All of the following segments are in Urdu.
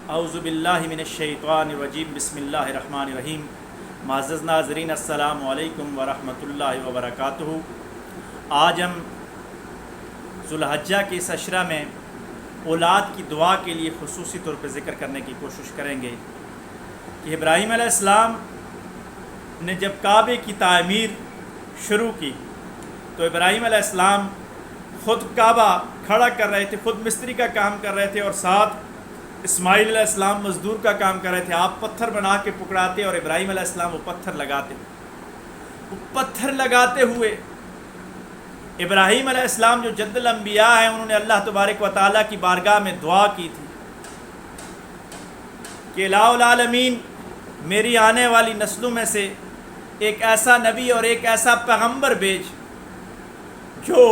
اعوذ باللہ من الشیطان الرجیم بسم اللہ الرحمن الرحیم۔ معزز ناظرین السلام علیکم ورحمۃ اللہ وبرکاتہ۔ آج ہم ذو الحجہ کے اس عشرہ میں اولاد کی دعا کے لیے خصوصی طور پہ ذکر کرنے کی کوشش کریں گے کہ ابراہیم علیہ السلام نے جب کعبے کی تعمیر شروع کی تو ابراہیم علیہ السلام خود کعبہ کھڑا کر رہے تھے، خود مستری کا کام کر رہے تھے اور ساتھ اسماعیل علیہ السلام مزدور کا کام کر رہے تھے۔ آپ پتھر بنا کے پکڑاتے اور ابراہیم علیہ السلام وہ پتھر لگاتے۔ وہ پتھر لگاتے ہوئے ابراہیم علیہ السلام جو جد الانبیاء ہیں، انہوں نے اللہ تبارک و تعالیٰ کی بارگاہ میں دعا کی تھی کہ الہ العالمین میری آنے والی نسلوں میں سے ایک ایسا نبی اور ایک ایسا پیغمبر بھیج جو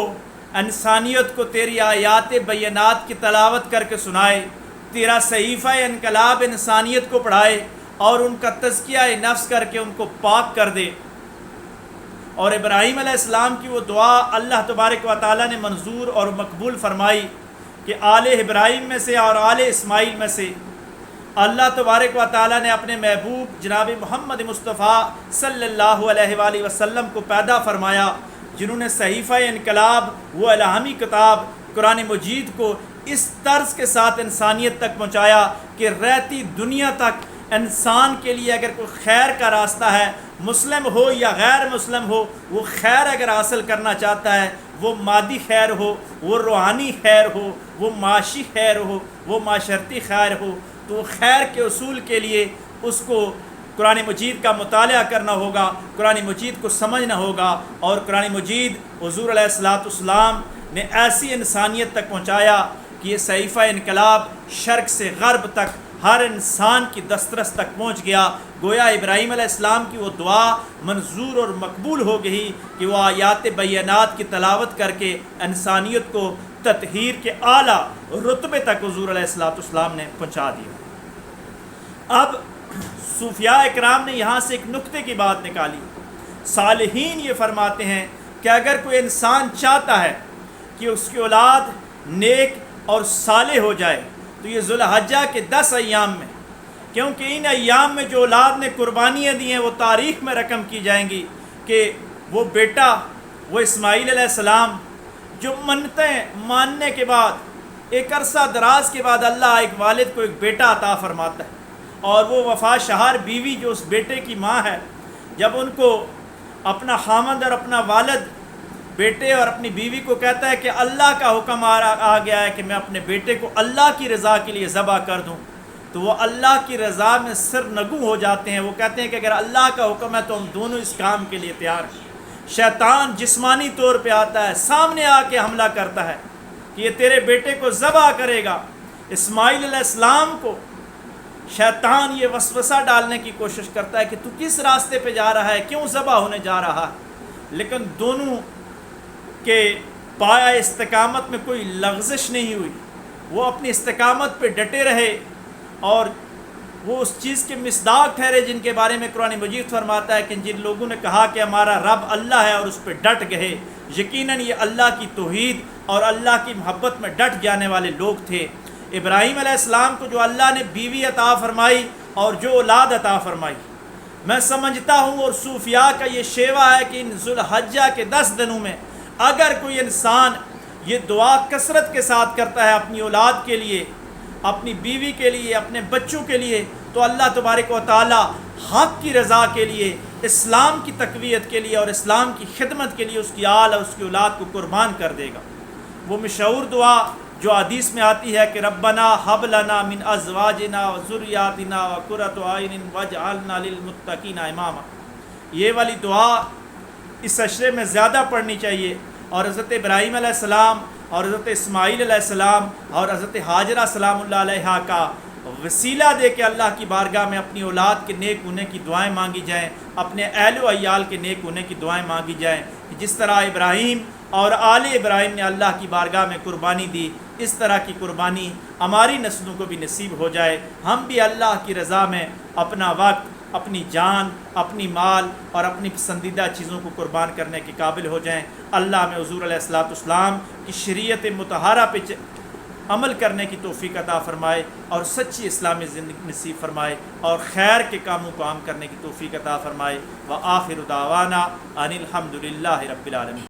انسانیت کو تیری آیات بینات کی تلاوت کر کے سنائے، تیرا صحیفہ انقلاب انسانیت کو پڑھائے اور ان کا تزکیہ نفس کر کے ان کو پاک کر دے۔ اور ابراہیم علیہ السلام کی وہ دعا اللہ تبارک و تعالیٰ نے منظور اور مقبول فرمائی کہ آل ابراہیم میں سے اور آل اسماعیل میں سے اللہ تبارک و تعالیٰ نے اپنے محبوب جناب محمد مصطفیٰ صلی اللہ علیہ وآلہ وسلم کو پیدا فرمایا، جنہوں نے صحیفہ انقلاب، وہ الہامی کتاب قرآن مجید کو اس طرز کے ساتھ انسانیت تک پہنچایا کہ رہتی دنیا تک انسان کے لیے اگر کوئی خیر کا راستہ ہے، مسلم ہو یا غیر مسلم ہو، وہ خیر اگر حاصل کرنا چاہتا ہے، وہ مادی خیر ہو، وہ روحانی خیر ہو، وہ معاشی خیر ہو، وہ معاشرتی خیر ہو، تو وہ خیر کے اصول کے لیے اس کو قرآن مجید کا مطالعہ کرنا ہوگا، قرآن مجید کو سمجھنا ہوگا۔ اور قرآن مجید حضور علیہ السلام نے ایسی انسانیت تک پہنچایا کہ یہ صحیفہ انقلاب شرق سے غرب تک ہر انسان کی دسترس تک پہنچ گیا۔ گویا ابراہیم علیہ السلام کی وہ دعا منظور اور مقبول ہو گئی کہ وہ آیات بینات کی تلاوت کر کے انسانیت کو تطہیر کے اعلیٰ رتبے تک حضور علیہ السلام نے پہنچا دیا۔ اب صوفیاء اکرام نے یہاں سے ایک نقطے کی بات نکالی۔ صالحین یہ فرماتے ہیں کہ اگر کوئی انسان چاہتا ہے کہ اس کی اولاد نیک اور صالح ہو جائے تو یہ ذو الحجہ کے 10 ایام میں، کیونکہ ان ایام میں جو اولاد نے قربانیاں دی ہیں وہ تاریخ میں رقم کی جائیں گی کہ وہ بیٹا، وہ اسماعیل علیہ السلام جو منتیں ماننے کے بعد ایک عرصہ دراز کے بعد اللہ ایک والد کو ایک بیٹا عطا فرماتا ہے، اور وہ وفا شہار بیوی جو اس بیٹے کی ماں ہے، جب ان کو اپنا خامند اور اپنا والد بیٹے اور اپنی بیوی کو کہتا ہے کہ اللہ کا حکم آ گیا ہے کہ میں اپنے بیٹے کو اللہ کی رضا کے لیے ذبح کر دوں، تو وہ اللہ کی رضا میں سر نگوں ہو جاتے ہیں۔ وہ کہتے ہیں کہ اگر اللہ کا حکم ہے تو ہم دونوں اس کام کے لیے تیار ہیں۔ شیطان جسمانی طور پہ آتا ہے، سامنے آ کے حملہ کرتا ہے کہ یہ تیرے بیٹے کو ذبح کرے گا۔ اسماعیل علیہ السلام کو شیطان یہ وسوسہ ڈالنے کی کوشش کرتا ہے کہ تو کس راستے پہ جا رہا ہے، کیوں ذبح ہونے جا رہا ہے، لیکن دونوں کہ پایا استقامت میں کوئی لغزش نہیں ہوئی، وہ اپنی استقامت پہ ڈٹے رہے اور وہ اس چیز کے مصداق ٹھہرے جن کے بارے میں قرآن مجید فرماتا ہے کہ جن لوگوں نے کہا کہ ہمارا رب اللہ ہے اور اس پہ ڈٹ گئے، یقیناً یہ اللہ کی توحید اور اللہ کی محبت میں ڈٹ جانے والے لوگ تھے۔ ابراہیم علیہ السلام کو جو اللہ نے بیوی عطا فرمائی اور جو اولاد عطا فرمائی، میں سمجھتا ہوں اور صوفیاء کا یہ شیوہ ہے کہ ان ذو الحجہ کے 10 دنوں میں اگر کوئی انسان یہ دعا کثرت کے ساتھ کرتا ہے اپنی اولاد کے لیے، اپنی بیوی کے لیے، اپنے بچوں کے لیے، تو اللہ تبارک و تعالی حق کی رضا کے لیے، اسلام کی تقویت کے لیے اور اسلام کی خدمت کے لیے اس کی آل اور اس کی اولاد کو قربان کر دے گا۔ وہ مشہور دعا جو حدیث میں آتی ہے کہ ربنا حب لنا من ازواجنا وذریاتنا وقرۃ اعین واجعلنا للمتقین اماما، یہ والی دعا اس عشرے میں زیادہ پڑھنی چاہیے۔ اور حضرت ابراہیم علیہ السلام اور حضرت اسماعیل علیہ السلام اور حضرت ہاجرہ سلام اللہ علیہا کا وسیلہ دے کے اللہ کی بارگاہ میں اپنی اولاد کے نیک ہونے کی دعائیں مانگی جائیں، اپنے اہل و عیال کے نیک ہونے کی دعائیں مانگی جائیں کہ جس طرح ابراہیم اور آل ابراہیم نے اللہ کی بارگاہ میں قربانی دی، اس طرح کی قربانی ہماری نسلوں کو بھی نصیب ہو جائے، ہم بھی اللہ کی رضا میں اپنا وقت، اپنی جان، اپنی مال اور اپنی پسندیدہ چیزوں کو قربان کرنے کے قابل ہو جائیں۔ اللہ میں حضور علیہ السلام کی شریعت مطہرہ پہ عمل کرنے کی توفیق عطا فرمائے اور سچی اسلامی زندگی نصیب فرمائے اور خیر کے کاموں کو عام کرنے کی توفیق عطا فرمائے۔ وآخر دعوانا ان الحمد للہ رب العالمین۔